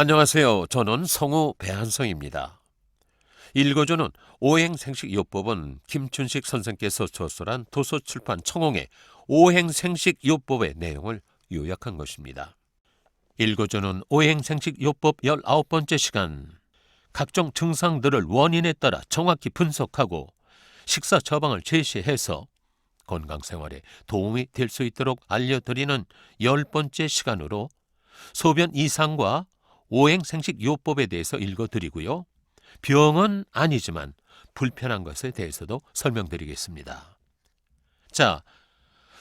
안녕하세요. 저는 성우 배한성입니다. 읽어주는 오행생식요법은 김춘식 선생께서 저술한 도서출판 청홍의 오행생식요법의 내용을 요약한 것입니다. 읽어주는 오행생식요법 19번째 시간, 각종 증상들을 원인에 따라 정확히 분석하고 식사 처방을 제시해서 건강생활에 도움이 될 수 있도록 알려드리는 10번째 시간으로 소변 이상과 오행생식요법에 대해서 읽어드리고요. 병은 아니지만 불편한 것에 대해서도 설명드리겠습니다. 자,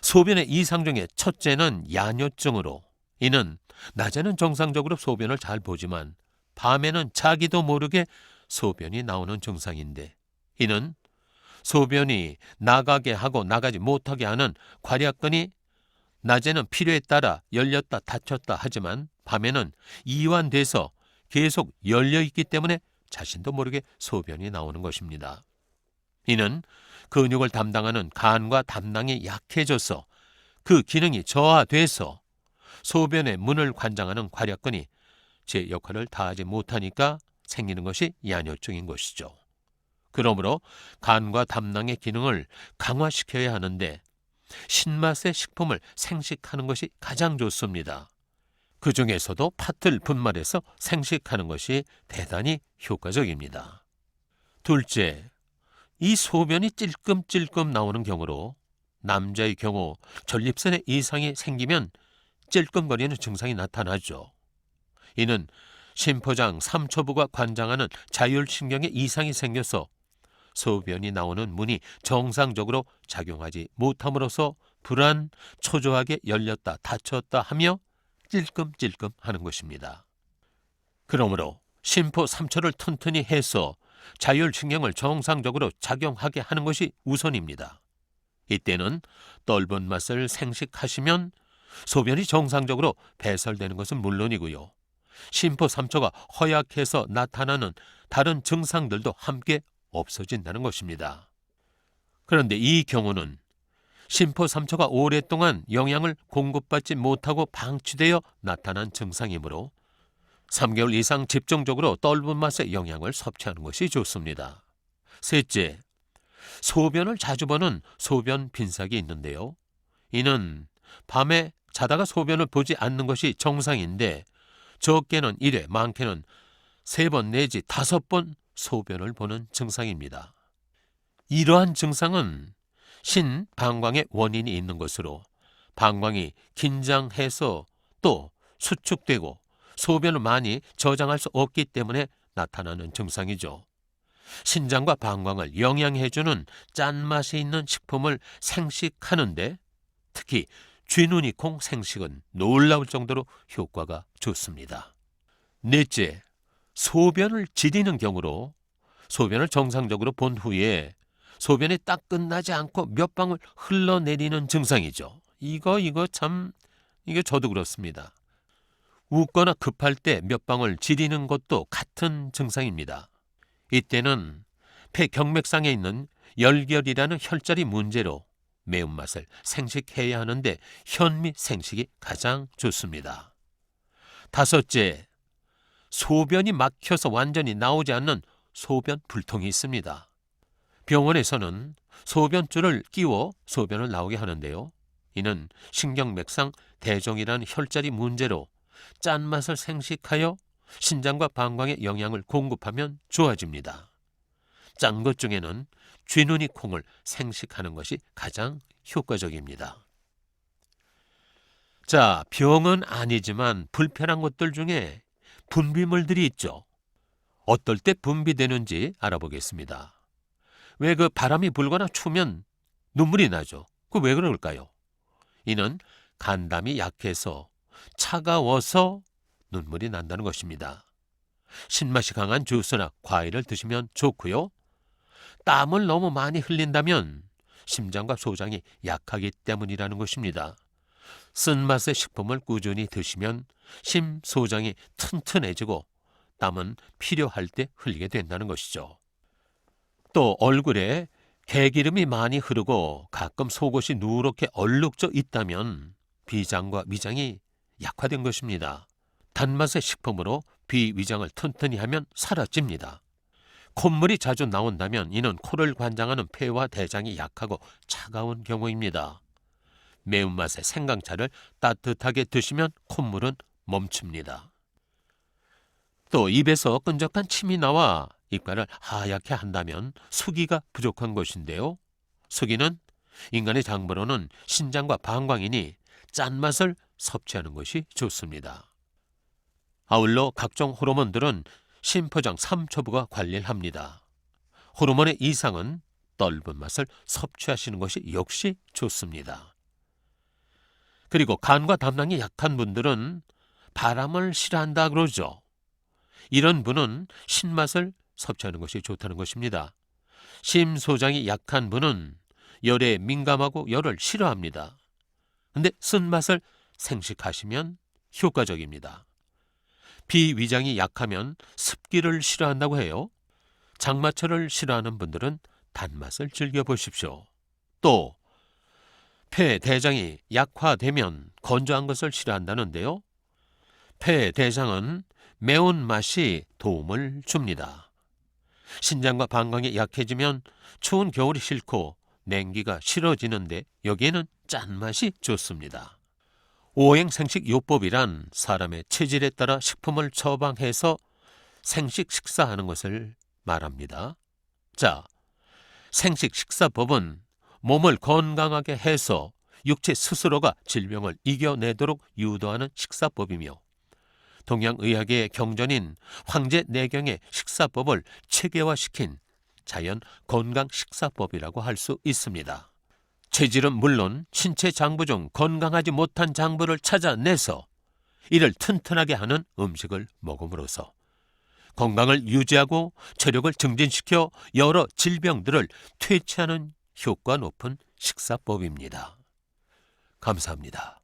소변의 이상 중에 첫째는 야뇨증으로, 이는 낮에는 정상적으로 소변을 잘 보지만 밤에는 자기도 모르게 소변이 나오는 증상인데, 이는 소변이 나가게 하고 나가지 못하게 하는 괄약근이 낮에는 필요에 따라 열렸다 닫혔다 하지만 밤에는 이완돼서 계속 열려있기 때문에 자신도 모르게 소변이 나오는 것입니다. 이는 근육을 담당하는 간과 담낭이 약해져서 그 기능이 저하돼서 소변의 문을 관장하는 괄약근이 제 역할을 다하지 못하니까 생기는 것이 야뇨증인 것이죠. 그러므로 간과 담낭의 기능을 강화시켜야 하는데 신맛의 식품을 생식하는 것이 가장 좋습니다. 그 중에서도 팥을 분말해서 생식하는 것이 대단히 효과적입니다. 둘째, 이 소변이 찔끔찔끔 나오는 경우로 남자의 경우 전립선에 이상이 생기면 찔끔거리는 증상이 나타나죠. 이는 심포장 삼초부가 관장하는 자율신경에 이상이 생겨서 소변이 나오는 문이 정상적으로 작용하지 못함으로써 불안, 초조하게 열렸다 닫혔다 하며 찔끔찔끔 하는 것입니다. 그러므로 심포 3초를 튼튼히 해서 자율신경을 정상적으로 작용하게 하는 것이 우선입니다. 이때는 떫은 맛을 생식하시면 소변이 정상적으로 배설되는 것은 물론이고요. 심포 3초가 허약해서 나타나는 다른 증상들도 함께 없어진다는 것입니다. 그런데 이 경우는 심포 3초가 오랫동안 영양을 공급받지 못하고 방치되어 나타난 증상이므로 3개월 이상 집중적으로 떫은 맛의 영양을 섭취하는 것이 좋습니다. 셋째, 소변을 자주 보는 소변 빈삭이 있는데요. 이는 밤에 자다가 소변을 보지 않는 것이 정상인데 적게는 1회, 많게는 3번 내지 5번 소변을 보는 증상입니다. 이러한 증상은 신방광의 원인이 있는 것으로 방광이 긴장해서 또 수축되고 소변을 많이 저장할 수 없기 때문에 나타나는 증상이죠. 신장과 방광을 영양해주는 짠맛이 있는 식품을 생식하는데 특히 쥐누니콩 생식은 놀라울 정도로 효과가 좋습니다. 넷째, 소변을 지리는 경우로 소변을 정상적으로 본 후에 소변이 딱 끝나지 않고 몇 방울 흘러내리는 증상이죠. 이거 저도 그렇습니다. 웃거나 급할 때 몇 방울 지리는 것도 같은 증상입니다. 이때는 폐경맥상에 있는 열결이라는 혈자리 문제로 매운맛을 생식해야 하는데 현미 생식이 가장 좋습니다. 다섯째, 소변이 막혀서 완전히 나오지 않는 소변 불통이 있습니다. 병원에서는 소변줄을 끼워 소변을 나오게 하는데요. 이는 신경맥상 대종이라는 혈자리 문제로 짠맛을 생식하여 신장과 방광에 영양을 공급하면 좋아집니다. 짠 것 중에는 쥐누니콩을 생식하는 것이 가장 효과적입니다. 자, 병은 아니지만 불편한 것들 중에 분비물들이 있죠. 어떨 때 분비되는지 알아보겠습니다. 왜 그 바람이 불거나 추면 눈물이 나죠? 그 왜 그럴까요? 이는 간담이 약해서 차가워서 눈물이 난다는 것입니다. 신맛이 강한 주스나 과일을 드시면 좋고요. 땀을 너무 많이 흘린다면 심장과 소장이 약하기 때문이라는 것입니다. 쓴맛의 식품을 꾸준히 드시면 심소장이 튼튼해지고 땀은 필요할 때 흘리게 된다는 것이죠. 또 얼굴에 개기름이 많이 흐르고 가끔 속옷이 누렇게 얼룩져 있다면 비장과 위장이 약화된 것입니다. 단맛의 식품으로 비위장을 튼튼히 하면 사라집니다. 콧물이 자주 나온다면 이는 코를 관장하는 폐와 대장이 약하고 차가운 경우입니다. 매운맛의 생강차를 따뜻하게 드시면 콧물은 멈춥니다. 또 입에서 끈적한 침이 나와 입가를 하얗게 한다면 수기가 부족한 것인데요. 수기는 인간의 장부로는 신장과 방광이니 짠맛을 섭취하는 것이 좋습니다. 아울러 각종 호르몬들은 심포장 3초부가 관리를 합니다. 호르몬의 이상은 떫은 맛을 섭취하시는 것이 역시 좋습니다. 그리고 간과 담낭이 약한 분들은 바람을 싫어한다 그러죠. 이런 분은 신맛을 섭취하는 것이 좋다는 것입니다. 심소장이 약한 분은 열에 민감하고 열을 싫어합니다. 근데 쓴맛을 생식하시면 효과적입니다. 비위장이 약하면 습기를 싫어한다고 해요. 장마철을 싫어하는 분들은 단맛을 즐겨보십시오. 또 폐, 대장이 약화되면 건조한 것을 싫어한다는데요. 폐, 대장은 매운맛이 도움을 줍니다. 신장과 방광이 약해지면 추운 겨울이 싫고 냉기가 싫어지는데 여기에는 짠맛이 좋습니다. 오행생식요법이란 사람의 체질에 따라 식품을 처방해서 생식 식사하는 것을 말합니다. 자, 생식 식사법은 몸을 건강하게 해서 육체 스스로가 질병을 이겨내도록 유도하는 식사법이며 동양의학의 경전인 황제내경의 식사법을 체계화시킨 자연 건강 식사법이라고 할 수 있습니다. 체질은 물론 신체 장부 중 건강하지 못한 장부를 찾아내서 이를 튼튼하게 하는 음식을 먹음으로써 건강을 유지하고 체력을 증진시켜 여러 질병들을 퇴치하는 효과 높은 식사법입니다. 감사합니다.